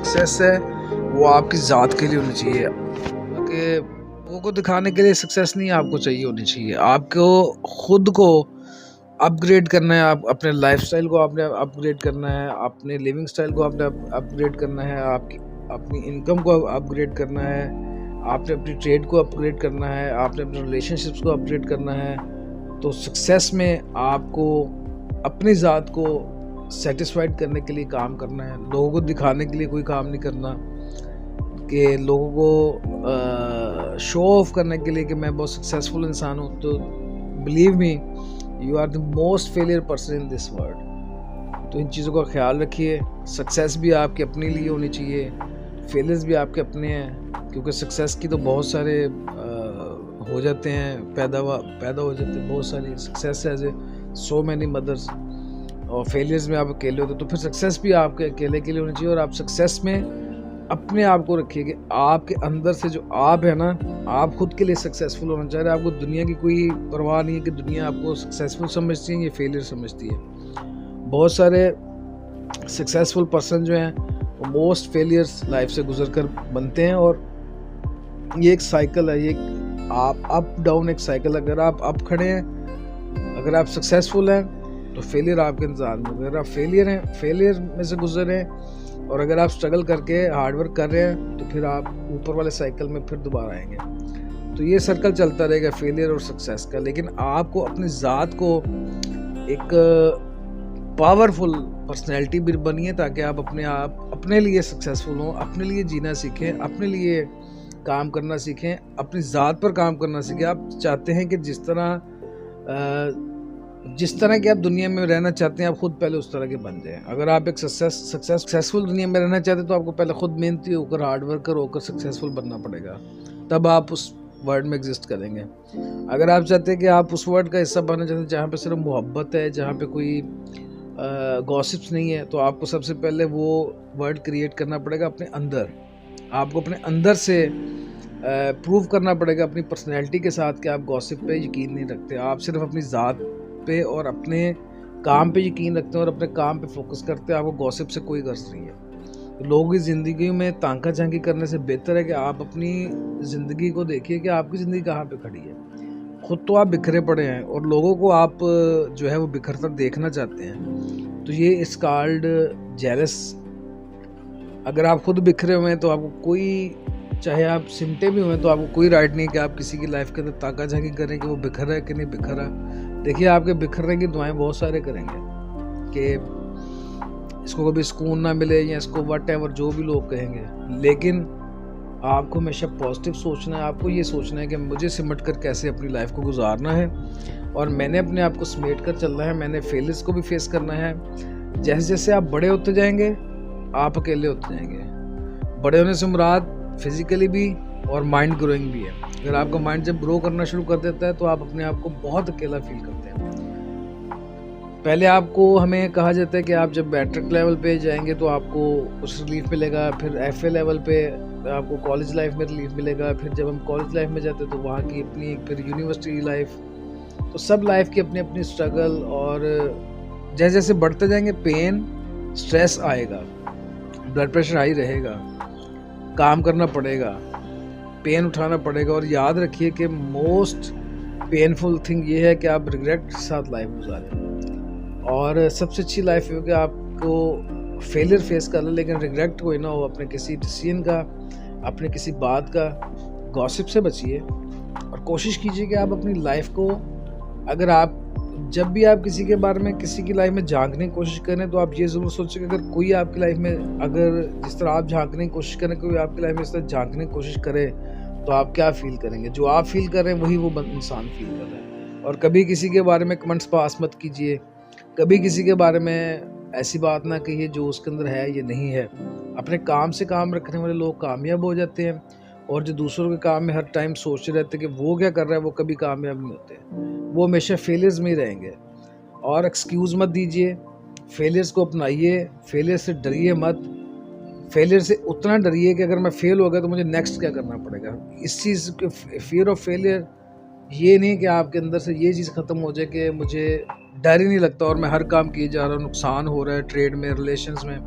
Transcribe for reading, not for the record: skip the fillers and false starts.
Success है वो आपकी ज़ात के लिए होनी चाहिए कि लोगों को दिखाने के लिए सक्सेस नहीं आपको चाहिए होनी चाहिए। आपको खुद को अपग्रेड करना है, आप अपने लाइफस्टाइल को आपने अपग्रेड करना है, अपने लिविंग स्टाइल को आपने अपग्रेड करना है, आपकी अपनी इनकम को अपग्रेड करना है, आपने अपनी ट्रेड को अपग्रेड करना है, आपने अपने रिलेशनशिप्स को अपग्रेड करना है। तो सक्सेस में आपको अपनी ज़ात को सेटिस्फाइड करने के लिए काम करना है, लोगों को दिखाने के लिए कोई काम नहीं करना कि लोगों को शो ऑफ करने के लिए कि मैं बहुत सक्सेसफुल इंसान हूँ। तो believe me, you are the most failure person in this world. तो इन चीज़ों का ख्याल रखिए। सक्सेस भी आपके अपने लिए होनी चाहिए, फेलियर्स भी आपके अपने हैं, क्योंकि सक्सेस की तो बहुत सारे हो जाते हैं, पैदा हो जाते हैं बहुत सारी success has a so many mothers, और फेलियर्स में आप अकेले होते। तो फिर सक्सेस भी आपके अकेले के लिए होनी चाहिए। और आप सक्सेस में अपने आप को रखिए कि आपके अंदर से जो आप है ना, आप खुद के लिए सक्सेसफुल होना चाह रहे हैं। आपको दुनिया की कोई परवाह नहीं है कि दुनिया आपको सक्सेसफुल समझती है या फेलियर समझती है। बहुत सारे सक्सेसफुल पर्सन जो हैं वो मोस्ट फेलियर्स लाइफ से गुजर कर बनते हैं, और ये एक साइकिल है, ये आप अप डाउन एक साइकिल। अगर आप अप खड़े हैं, अगर आप सक्सेसफुल हैं, तो फेलियर आपके इंतजार में। अगर आप फेलियर हैं, फेलियर में से गुजर रहे हैं, और अगर आप स्ट्रगल करके हार्डवर्क कर रहे हैं, तो फिर आप ऊपर वाले साइकिल में फिर दोबारा आएंगे। तो ये सर्कल चलता रहेगा फेलियर और सक्सेस का। लेकिन आपको अपनी ज़ात को एक पावरफुल पर्सनैलिटी भी बनिए, ताकि आप अपने लिए सक्सेसफुल हों, अपने लिए जीना सीखें, अपने लिए काम करना सीखें, अपनी ज़ात पर काम करना सीखें। आप चाहते हैं कि जिस तरह की आप दुनिया में रहना चाहते हैं, आप खुद पहले उस तरह के बन जाएं। अगर आप एक सक्सेसफुल दुनिया में रहना चाहते हैं, तो आपको पहले खुद मेहनती होकर, हार्डवर्कर होकर सक्सेसफुल बनना पड़ेगा, तब आप उस वर्ल्ड में एग्जिस्ट करेंगे। अगर आप चाहते हैं कि आप उस वर्ल्ड का हिस्सा बनना चाहते हैं जहाँ पे सिर्फ मोहब्बत है, जहाँ पे कोई गॉसिप्स नहीं है, तो आपको सबसे पहले वो वर्ल्ड क्रिएट करना पड़ेगा अपने अंदर। आपको अपने अंदर से प्रूव करना पड़ेगा अपनी पर्सनैलिटी के साथ कि आप गॉसिप पे यकीन नहीं रखते, आप सिर्फ अपनी ज़ात पे और अपने काम पे यकीन रखते हैं और अपने काम पे फोकस करते हैं। आपको गॉसिप से कोई गर्ज नहीं है। तो लोगों की ज़िंदगी में तांका झांकी करने से बेहतर है कि आप अपनी ज़िंदगी को देखिए कि आपकी ज़िंदगी कहाँ पे खड़ी है। खुद तो आप बिखरे पड़े हैं, और लोगों को आप जो है वो बिखरता देखना चाहते हैं। तो ये इस कॉल्ड जेलस। अगर आप खुद बिखरे हुए हैं, तो आपको कोई, चाहे आप सिमटे भी हुए, तो आपको कोई राइट नहीं कि आप किसी की लाइफ के अंदर ताका झांकी करें कि वो बिखर रहा है कि नहीं बिखर रहा। देखिए, आपके बिखरने की दुआएं बहुत सारे करेंगे कि इसको कभी सुकून ना मिले, या इसको वट एवर जो भी लोग कहेंगे, लेकिन आपको हमेशा पॉजिटिव सोचना है। आपको ये सोचना है कि मुझे सिमट कर कैसे अपनी लाइफ को गुजारना है, और मैंने अपने आप को समेट कर चलना है। मैंने फेलियर्स को भी फेस करना है। जैसे जैसे आप बड़े होते जाएंगे, आप अकेले होते जाएंगे। बड़े होने से मुराद फिजिकली भी और माइंड ग्रोइंग भी है। अगर आपका माइंड जब ग्रो करना शुरू कर देता है, तो आप अपने आप को बहुत अकेला फील करते हैं। पहले आपको हमें कहा जाता है कि आप जब मैट्रिक लेवल पे जाएंगे तो आपको कुछ रिलीफ मिलेगा, फिर एफए लेवल पे आपको कॉलेज लाइफ में रिलीफ मिलेगा, फिर जब हम कॉलेज लाइफ में जाते हैं तो वहाँ की अपनी, फिर यूनिवर्सिटी लाइफ। तो सब लाइफ की अपनी अपनी स्ट्रगल, और जैसे जैसे बढ़ते जाएंगे पेन, स्ट्रेस आएगा, ब्लड प्रेशर हाई रहेगा, काम करना पड़ेगा, पेन उठाना पड़ेगा। और याद रखिए कि मोस्ट पेनफुल थिंग ये है कि आप रिग्रेट के साथ लाइफ गुजारें। और सबसे अच्छी लाइफ है कि आपको फेलियर फेस कर ले, लेकिन रिग्रेट कोई ना हो अपने किसी डिसीजन का, अपने किसी बात का। गॉसिप से बचिए, और कोशिश कीजिए कि आप अपनी लाइफ को, अगर आप जब भी आप किसी के बारे में, किसी की लाइफ में झांकने की कोशिश करें, तो आप ये ज़रूर सोचें कि अगर कोई आपकी लाइफ में, अगर जिस तरह आप झांकने की कोशिश करें, कोई आपकी लाइफ में इस तरह झांकने की कोशिश करे, तो आप क्या फील करेंगे। जो आप फील कर रहे हैं वही वो इंसान फील कर रहा है। और कभी किसी के बारे में कमेंट्स पास मत कीजिए, कभी किसी के बारे में ऐसी बात ना कहिए जो उसके अंदर है ये नहीं है। अपने काम से काम रखने वाले लोग कामयाब हो जाते हैं, और जो दूसरों के काम में हर टाइम सोचते रहते हैं कि वो क्या कर रहा है, वो कभी कामयाब नहीं होते, वो हमेशा फेलियर्स में ही रहेंगे। और एक्सक्यूज़ मत दीजिए, फेलियर्स को अपनाइए, फेलियर से डरिए मत। फेलियर से उतना डरिए कि अगर मैं फेल हो गया तो मुझे नेक्स्ट क्या करना पड़ेगा। इस चीज़ के फियर ऑफ फेलियर ये नहीं कि आपके अंदर से ये चीज़ ख़त्म हो जाए कि मुझे डर ही नहीं लगता और मैं हर काम किए जा रहा हूँ, नुकसान हो रहा है ट्रेड में, रिलेशंस में।